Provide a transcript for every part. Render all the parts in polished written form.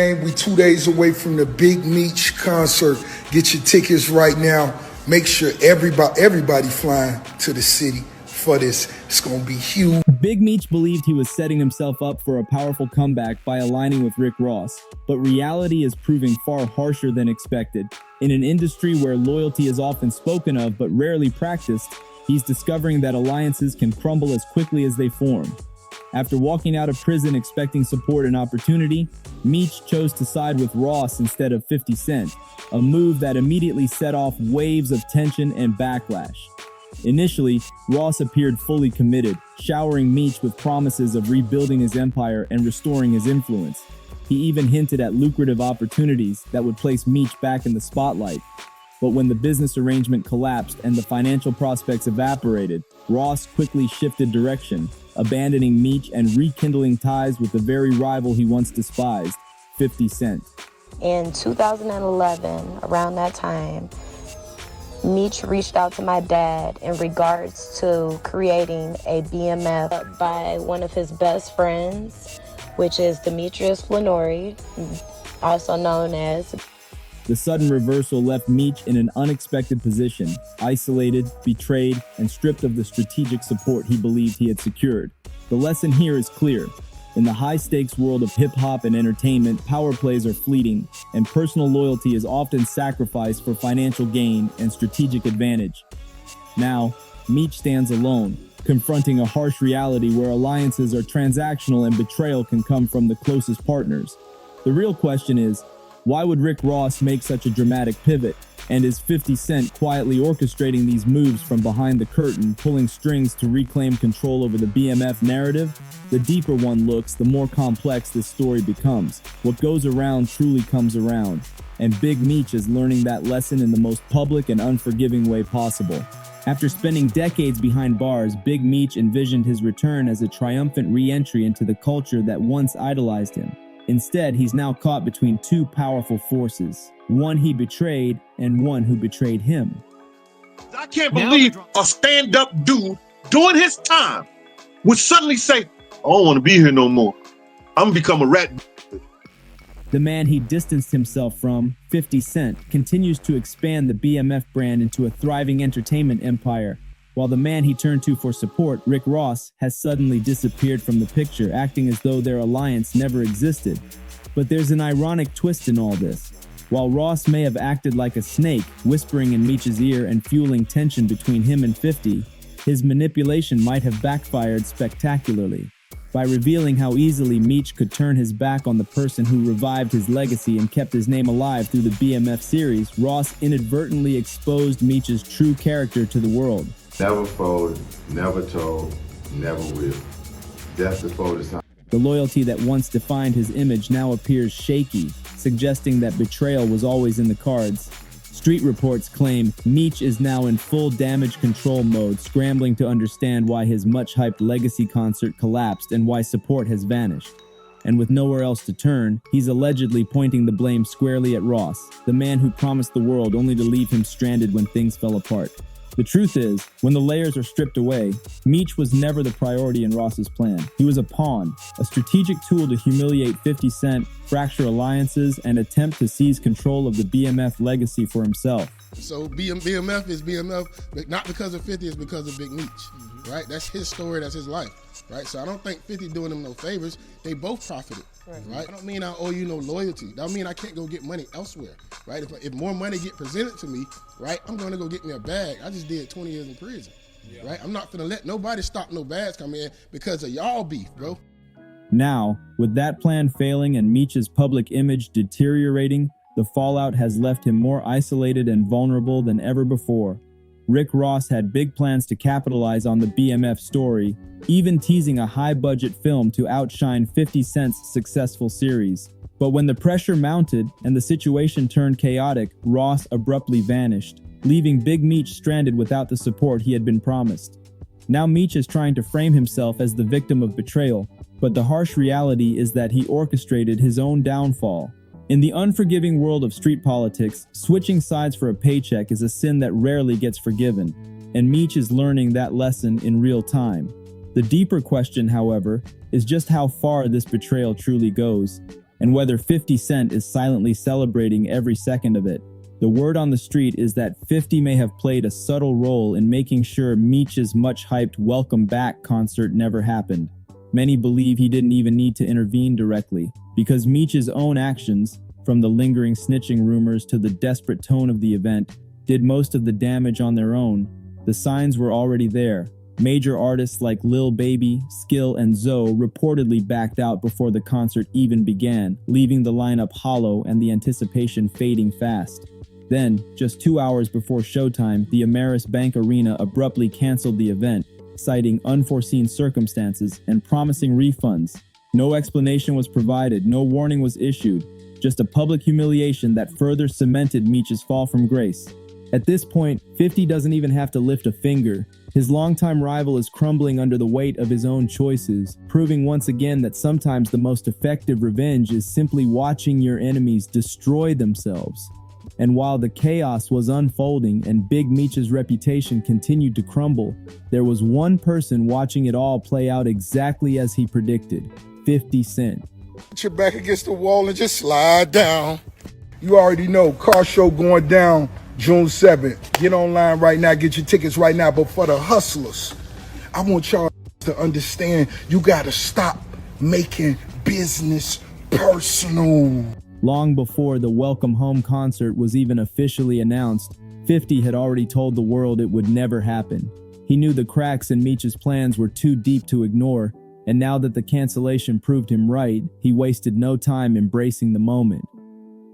man. We 2 days away from the Big Meech concert. Get your tickets right now. Make sure everybody flying to the city for this. It's gonna be huge. Big Meech believed he was setting himself up for a powerful comeback by aligning with Rick Ross, but reality is proving far harsher than expected. In an industry where loyalty is often spoken of but rarely practiced, he's discovering that alliances can crumble as quickly as they form. After walking out of prison expecting support and opportunity, Meech chose to side with Ross instead of 50 Cent, a move that immediately set off waves of tension and backlash. Initially, Ross appeared fully committed, showering Meech with promises of rebuilding his empire and restoring his influence. He even hinted at lucrative opportunities that would place Meech back in the spotlight. But when the business arrangement collapsed and the financial prospects evaporated, Ross quickly shifted direction, abandoning Meech and rekindling ties with the very rival he once despised, 50 Cent. In 2011, around that time, Meech reached out to my dad in regards to creating a BMF by one of his best friends, which is Demetrius Flannery, also known as. The sudden reversal left Meech in an unexpected position, isolated, betrayed, and stripped of the strategic support he believed he had secured. The lesson here is clear. In the high-stakes world of hip-hop and entertainment, power plays are fleeting, and personal loyalty is often sacrificed for financial gain and strategic advantage. Now, Meech stands alone, confronting a harsh reality where alliances are transactional and betrayal can come from the closest partners. The real question is, why would Rick Ross make such a dramatic pivot? And is 50 Cent quietly orchestrating these moves from behind the curtain, pulling strings to reclaim control over the BMF narrative? The deeper one looks, the more complex this story becomes. What goes around truly comes around. And Big Meech is learning that lesson in the most public and unforgiving way possible. After spending decades behind bars, Big Meech envisioned his return as a triumphant re-entry into the culture that once idolized him. Instead, he's now caught between two powerful forces, one he betrayed and one who betrayed him. I can't believe a stand-up dude doing his time would suddenly say, I don't want to be here no more. I'm gonna become a rat. The man he distanced himself from, 50 Cent, continues to expand the BMF brand into a thriving entertainment empire, while the man he turned to for support, Rick Ross, has suddenly disappeared from the picture, acting as though their alliance never existed. But there's an ironic twist in all this. While Ross may have acted like a snake, whispering in Meech's ear and fueling tension between him and 50, his manipulation might have backfired spectacularly. By revealing how easily Meech could turn his back on the person who revived his legacy and kept his name alive through the BMF series, Ross inadvertently exposed Meech's true character to the world. Never fold, never told, never will. That's before the time. The loyalty that once defined his image now appears shaky, suggesting that betrayal was always in the cards. Street reports claim Meech is now in full damage control mode, scrambling to understand why his much-hyped legacy concert collapsed and why support has vanished. And with nowhere else to turn, he's allegedly pointing the blame squarely at Ross, the man who promised the world only to leave him stranded when things fell apart. The truth is, when the layers are stripped away, Meech was never the priority in Ross's plan. He was a pawn, a strategic tool to humiliate 50 Cent, fracture alliances, and attempt to seize control of the BMF legacy for himself. So BMF is BMF, but not because of 50, it's because of Big Meech, right? That's his story, that's his life, right? So I don't think 50 doing him no favors. They both profited, right? I don't mean I owe you no loyalty. That don't mean I can't go get money elsewhere, right? If more money get presented to me, right, I'm going to go get me a bag. I just did 20 years in prison, right? I'm not going to let nobody stop no bags come in because of y'all beef, bro. Now, with that plan failing and Meech's public image deteriorating, the fallout has left him more isolated and vulnerable than ever before. Rick Ross had big plans to capitalize on the BMF story, even teasing a high-budget film to outshine 50 Cent's successful series. But when the pressure mounted and the situation turned chaotic, Ross abruptly vanished, leaving Big Meech stranded without the support he had been promised. Now Meech is trying to frame himself as the victim of betrayal, but the harsh reality is that he orchestrated his own downfall. In the unforgiving world of street politics, switching sides for a paycheck is a sin that rarely gets forgiven, and Meech is learning that lesson in real time. The deeper question, however, is just how far this betrayal truly goes. and whether 50 Cent is silently celebrating every second of it. The word on the street is that 50 may have played a subtle role in making sure Meech's much-hyped Welcome Back concert never happened. Many believe he didn't even need to intervene directly, because Meech's own actions, from the lingering snitching rumors to the desperate tone of the event, did most of the damage on their own. The signs were already there. Major artists like Lil Baby, Skill, and Zoe reportedly backed out before the concert even began, leaving the lineup hollow and the anticipation fading fast. Then, just 2 hours before showtime, the Ameris Bank Arena abruptly canceled the event, citing unforeseen circumstances and promising refunds. No explanation was provided, no warning was issued, just a public humiliation that further cemented Meech's fall from grace. At this point, 50 doesn't even have to lift a finger. His longtime rival is crumbling under the weight of his own choices, proving once again that sometimes the most effective revenge is simply watching your enemies destroy themselves. And while the chaos was unfolding and Big Meech's reputation continued to crumble, there was one person watching it all play out exactly as he predicted: 50 Cent. Put your back against the wall and just slide down. You already know, car show going down June 7th. Get online right now, get your tickets right now. But for the hustlers, I want y'all to understand you gotta stop making business personal. Long before the Welcome Home concert was even officially announced, 50 had already told the world it would never happen. He knew the cracks in Meech's plans were too deep to ignore, and now that the cancellation proved him right, he wasted no time embracing the moment.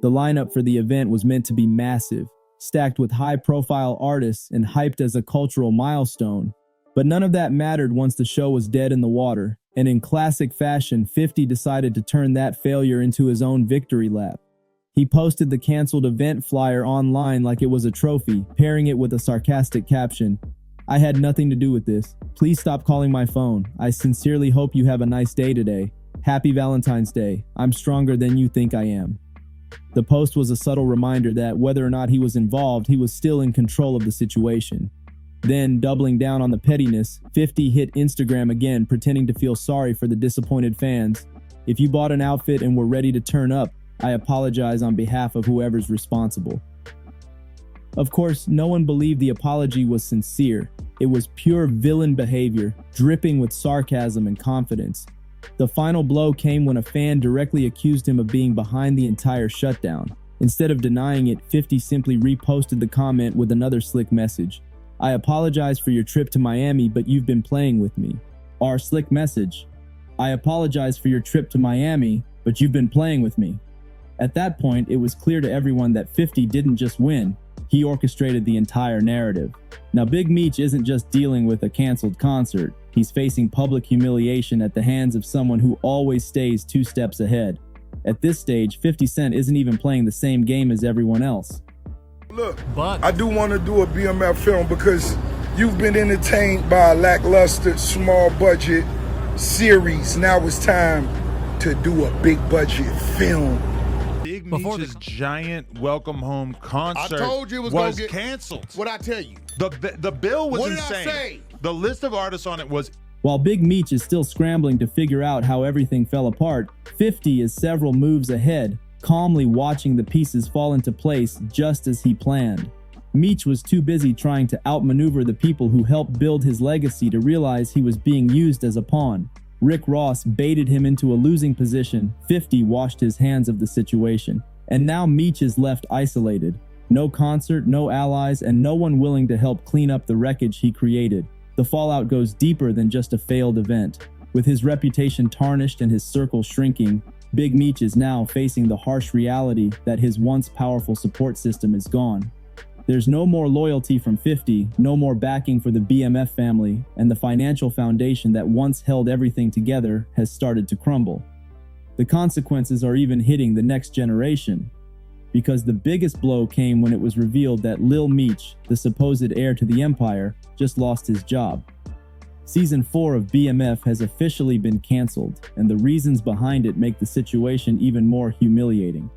The lineup for the event was meant to be massive, stacked with high-profile artists and hyped as a cultural milestone. But none of that mattered once the show was dead in the water, and in classic fashion, 50 decided to turn that failure into his own victory lap. He posted the canceled event flyer online like it was a trophy, pairing it with a sarcastic caption: "I had nothing to do with this. Please stop calling my phone. I sincerely hope you have a nice day today. Happy Valentine's Day. I'm stronger than you think I am." The post was a subtle reminder that whether or not he was involved, he was still in control of the situation. Then, doubling down on the pettiness, 50 hit Instagram again, pretending to feel sorry for the disappointed fans. "If you bought an outfit and were ready to turn up, I apologize on behalf of whoever's responsible." Of course, no one believed the apology was sincere. It was pure villain behavior, dripping with sarcasm and confidence. The final blow came when a fan directly accused him of being behind the entire shutdown. Instead of denying it, 50 simply reposted the comment with another slick message: "I apologize for your trip to Miami, but you've been playing with me." Our slick message: "I apologize for your trip to Miami, but you've been playing with me." At that point, it was clear to everyone that 50 didn't just win, he orchestrated the entire narrative. Now, Big Meech isn't just dealing with a canceled concert, he's facing public humiliation at the hands of someone who always stays 2 steps ahead. At this stage, 50 Cent isn't even playing the same game as everyone else. Look, I do want to do a BMF film because you've been entertained by a lackluster, small budget series. Now it's time to do a big budget film. Big Meech's giant Welcome Home concert I told you it was gonna get canceled. What'd I tell you? The bill was What did insane. I say? The list of artists on it was While Big Meech is still scrambling to figure out how everything fell apart, 50 is several moves ahead, calmly watching the pieces fall into place just as he planned. Meech was too busy trying to outmaneuver the people who helped build his legacy to realize he was being used as a pawn. Rick Ross baited him into a losing position. 50 washed his hands of the situation. And now Meech is left isolated. No concert, no allies, and no one willing to help clean up the wreckage he created. The fallout goes deeper than just a failed event. With his reputation tarnished and his circle shrinking, Big Meech is now facing the harsh reality that his once powerful support system is gone. There's no more loyalty from 50, no more backing for the BMF family, and the financial foundation that once held everything together has started to crumble. The consequences are even hitting the next generation, because the biggest blow came when it was revealed that Lil Meech, the supposed heir to the empire, just lost his job. Season 4 of BMF has officially been canceled, and the reasons behind it make the situation even more humiliating.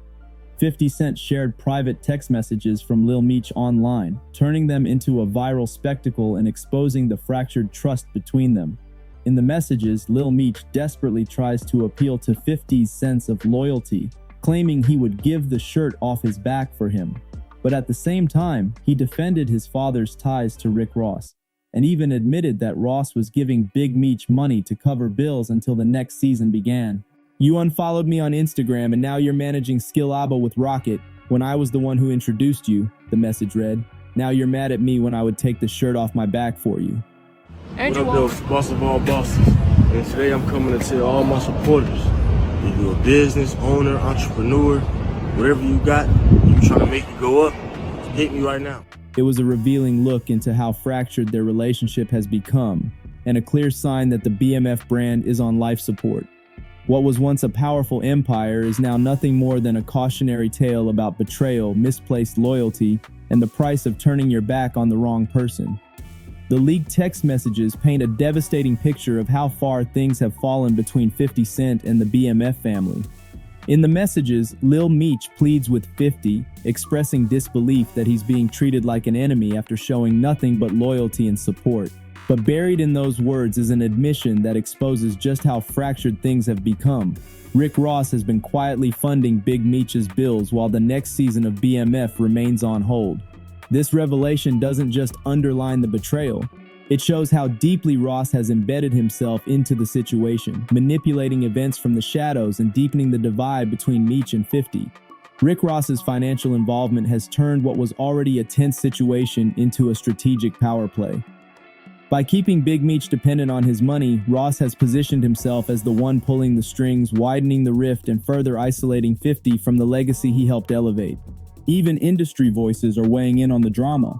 50 Cent shared private text messages from Lil Meech online, turning them into a viral spectacle and exposing the fractured trust between them. In the messages, Lil Meech desperately tries to appeal to 50's sense of loyalty, claiming he would give the shirt off his back for him. But at the same time, he defended his father's ties to Rick Ross, and even admitted that Ross was giving Big Meech money to cover bills until the next season began. "You unfollowed me on Instagram and now you're managing Skill Abba with Rocket when I was the one who introduced you," the message read. "Now you're mad at me when I would take the shirt off my back for you." What up, though? Boss of all bosses. And today I'm coming to tell all my supporters, if you're a business owner, entrepreneur, whatever you got, you trying to make it go up, hit me right now. It was a revealing look into how fractured their relationship has become, and a clear sign that the BMF brand is on life support. What was once a powerful empire is now nothing more than a cautionary tale about betrayal, misplaced loyalty, and the price of turning your back on the wrong person. The leaked text messages paint a devastating picture of how far things have fallen between 50 Cent and the BMF family. In the messages, Lil Meech pleads with 50, expressing disbelief that he's being treated like an enemy after showing nothing but loyalty and support. But buried in those words is an admission that exposes just how fractured things have become. Rick Ross has been quietly funding Big Meech's bills while the next season of BMF remains on hold. This revelation doesn't just underline the betrayal, it shows how deeply Ross has embedded himself into the situation, manipulating events from the shadows and deepening the divide between Meech and 50. Rick Ross's financial involvement has turned what was already a tense situation into a strategic power play. By keeping Big Meech dependent on his money, Ross has positioned himself as the one pulling the strings, widening the rift and further isolating 50 from the legacy he helped elevate. Even industry voices are weighing in on the drama.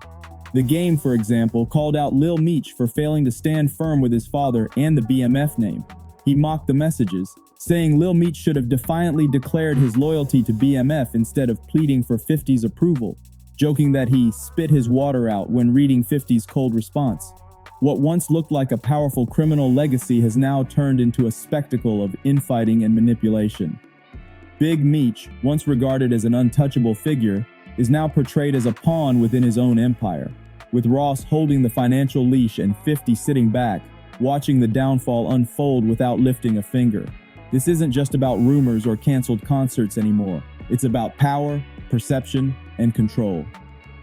The Game, for example, called out Lil Meech for failing to stand firm with his father and the BMF name. He mocked the messages, saying Lil Meech should have defiantly declared his loyalty to BMF instead of pleading for 50's approval, joking that he spit his water out when reading 50's cold response. What once looked like a powerful criminal legacy has now turned into a spectacle of infighting and manipulation. Big Meech, once regarded as an untouchable figure, is now portrayed as a pawn within his own empire, with Ross holding the financial leash and 50 sitting back, watching the downfall unfold without lifting a finger. This isn't just about rumors or canceled concerts anymore. It's about power, perception, and control.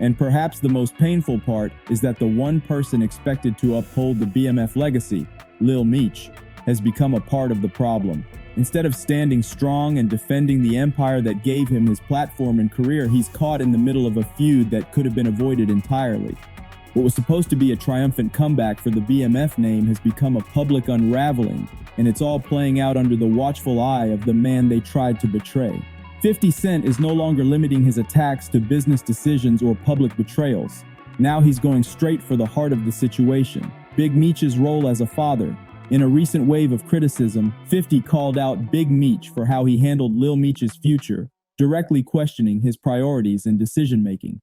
And perhaps the most painful part is that the one person expected to uphold the BMF legacy, Lil Meech, has become a part of the problem. Instead of standing strong and defending the empire that gave him his platform and career, he's caught in the middle of a feud that could have been avoided entirely. What was supposed to be a triumphant comeback for the BMF name has become a public unraveling, and it's all playing out under the watchful eye of the man they tried to betray. 50 Cent is no longer limiting his attacks to business decisions or public betrayals. Now he's going straight for the heart of the situation, Big Meech's role as a father. In a recent wave of criticism, 50 called out Big Meech for how he handled Lil Meech's future, directly questioning his priorities and decision-making.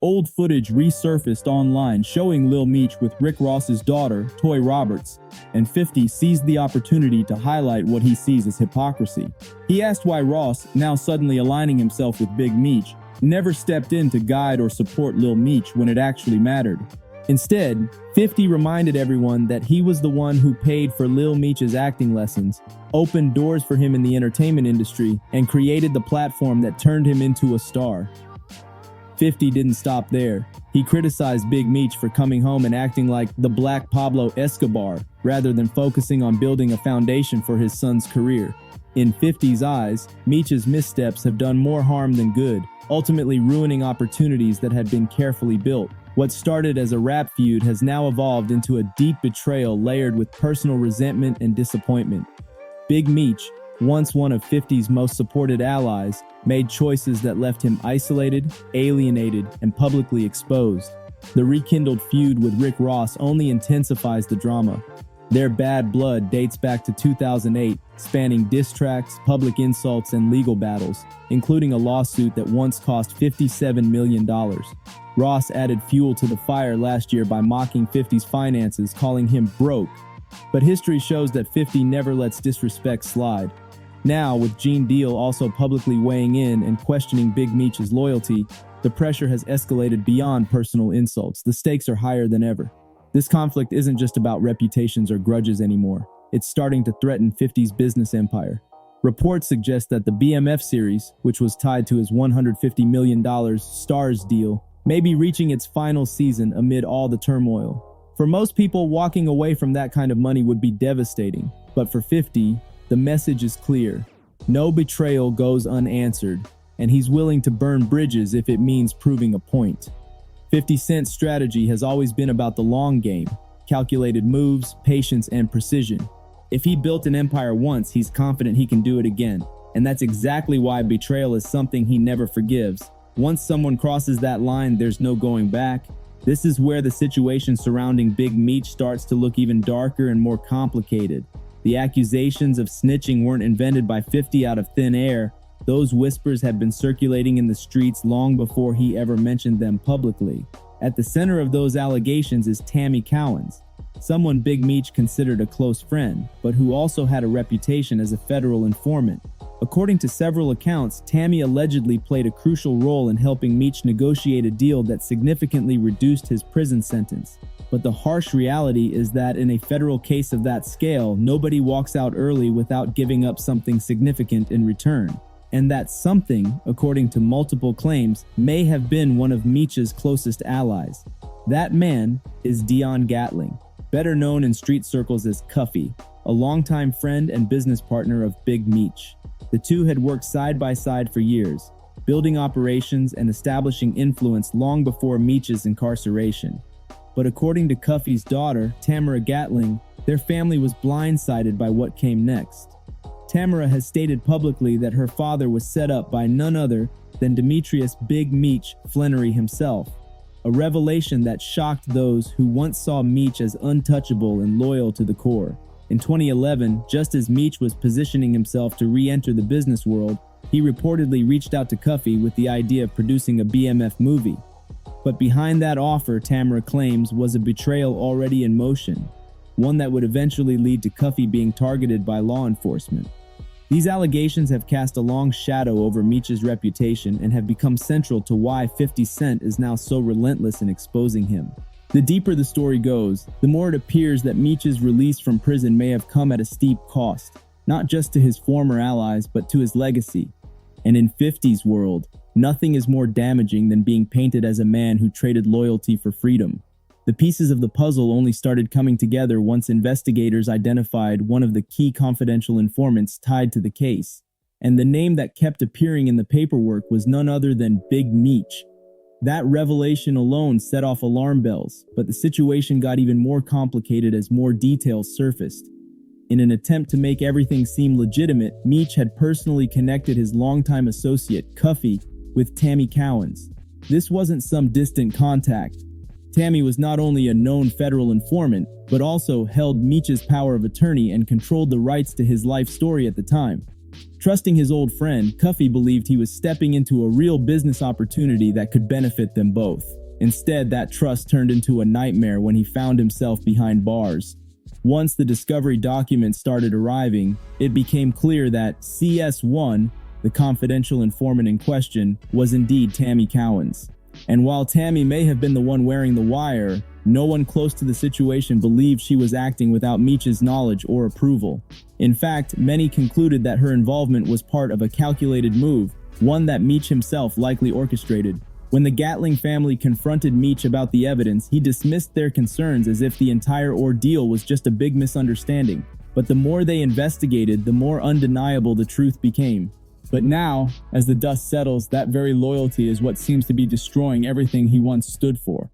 Old footage resurfaced online showing Lil Meech with Rick Ross's daughter, Toy Roberts, and 50 seized the opportunity to highlight what he sees as hypocrisy. He asked why Ross, now suddenly aligning himself with Big Meech, never stepped in to guide or support Lil Meech when it actually mattered. Instead, 50 reminded everyone that he was the one who paid for Lil Meech's acting lessons, opened doors for him in the entertainment industry, and created the platform that turned him into a star. 50 didn't stop there. He criticized Big Meech for coming home and acting like the Black Pablo Escobar, rather than focusing on building a foundation for his son's career. In 50's eyes, Meech's missteps have done more harm than good, ultimately ruining opportunities that had been carefully built. What started as a rap feud has now evolved into a deep betrayal layered with personal resentment and disappointment. Big Meech, once one of 50's most supported allies, made choices that left him isolated, alienated, and publicly exposed. The rekindled feud with Rick Ross only intensifies the drama. Their bad blood dates back to 2008, spanning diss tracks, public insults, and legal battles, including a lawsuit that once cost $57 million. Ross added fuel to the fire last year by mocking 50's finances, calling him broke. But history shows that 50 never lets disrespect slide. Now, with Gene Deal also publicly weighing in and questioning Big Meech's loyalty, the pressure has escalated beyond personal insults. The stakes are higher than ever. This conflict isn't just about reputations or grudges anymore. It's starting to threaten 50's business empire. Reports suggest that the BMF series, which was tied to his $150 million Stars deal, may be reaching its final season amid all the turmoil. For most people, walking away from that kind of money would be devastating. But for 50, the message is clear. No betrayal goes unanswered, and he's willing to burn bridges if it means proving a point. 50 Cent's strategy has always been about the long game, calculated moves, patience, and precision. If he built an empire once, he's confident he can do it again. And that's exactly why betrayal is something he never forgives. Once someone crosses that line, there's no going back. This is where the situation surrounding Big Meech starts to look even darker and more complicated. The accusations of snitching weren't invented by 50 out of thin air. Those whispers had been circulating in the streets long before he ever mentioned them publicly. At the center of those allegations is Tammy Cowens, someone Big Meech considered a close friend, but who also had a reputation as a federal informant. According to several accounts, Tammy allegedly played a crucial role in helping Meech negotiate a deal that significantly reduced his prison sentence. But the harsh reality is that in a federal case of that scale, nobody walks out early without giving up something significant in return. And that something, according to multiple claims, may have been one of Meech's closest allies. That man is Dion Gatling, better known in street circles as Cuffy, a longtime friend and business partner of Big Meech. The two had worked side by side for years, building operations and establishing influence long before Meech's incarceration. But according to Cuffy's daughter, Tamara Gatling, their family was blindsided by what came next. Tamara has stated publicly that her father was set up by none other than Demetrius Big Meech Flannery himself, a revelation that shocked those who once saw Meech as untouchable and loyal to the core. In 2011, just as Meech was positioning himself to re-enter the business world, he reportedly reached out to Cuffy with the idea of producing a BMF movie. But behind that offer, Tamara claims, was a betrayal already in motion, one that would eventually lead to Cuffy being targeted by law enforcement. These allegations have cast a long shadow over Meech's reputation and have become central to why 50 Cent is now so relentless in exposing him. The deeper the story goes, the more it appears that Meech's release from prison may have come at a steep cost, not just to his former allies, but to his legacy. And in 50's world, nothing is more damaging than being painted as a man who traded loyalty for freedom. The pieces of the puzzle only started coming together once investigators identified one of the key confidential informants tied to the case. And the name that kept appearing in the paperwork was none other than Big Meech. That revelation alone set off alarm bells, but the situation got even more complicated as more details surfaced. In an attempt to make everything seem legitimate, Meech had personally connected his longtime associate, Cuffy, with Tammy Cowens. This wasn't some distant contact. Tammy was not only a known federal informant, but also held Meech's power of attorney and controlled the rights to his life story at the time. Trusting his old friend, Cuffy believed he was stepping into a real business opportunity that could benefit them both. Instead, that trust turned into a nightmare when he found himself behind bars. Once the discovery documents started arriving, it became clear that CS1, the confidential informant in question, was indeed Tammy Cowens. And while Tammy may have been the one wearing the wire, no one close to the situation believed she was acting without Meech's knowledge or approval. In fact, many concluded that her involvement was part of a calculated move, one that Meech himself likely orchestrated. When the Gatling family confronted Meech about the evidence, he dismissed their concerns as if the entire ordeal was just a big misunderstanding. But the more they investigated, the more undeniable the truth became. But now, as the dust settles, that very loyalty is what seems to be destroying everything he once stood for.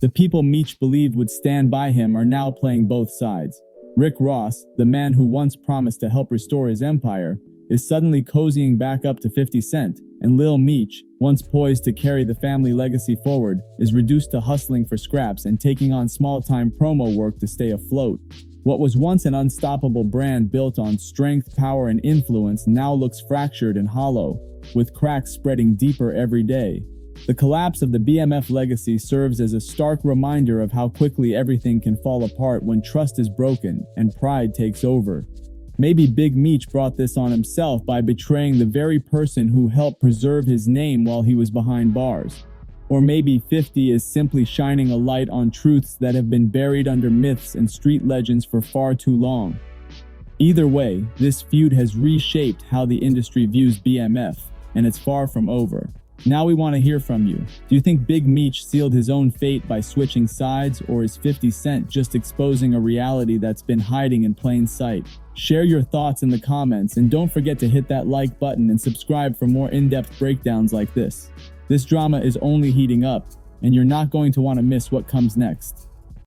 The people Meech believed would stand by him are now playing both sides. Rick Ross, the man who once promised to help restore his empire, is suddenly cozying back up to 50 Cent, and Lil Meech, once poised to carry the family legacy forward, is reduced to hustling for scraps and taking on small-time promo work to stay afloat. What was once an unstoppable brand built on strength, power, and influence now looks fractured and hollow, with cracks spreading deeper every day. The collapse of the BMF legacy serves as a stark reminder of how quickly everything can fall apart when trust is broken and pride takes over. Maybe Big Meech brought this on himself by betraying the very person who helped preserve his name while he was behind bars. Or maybe 50 is simply shining a light on truths that have been buried under myths and street legends for far too long. Either way, this feud has reshaped how the industry views BMF, and it's far from over. Now we want to hear from you. Do you think Big Meech sealed his own fate by switching sides, or is 50 Cent just exposing a reality that's been hiding in plain sight? Share your thoughts in the comments, and don't forget to hit that like button and subscribe for more in-depth breakdowns like this. This drama is only heating up, and you're not going to want to miss what comes next.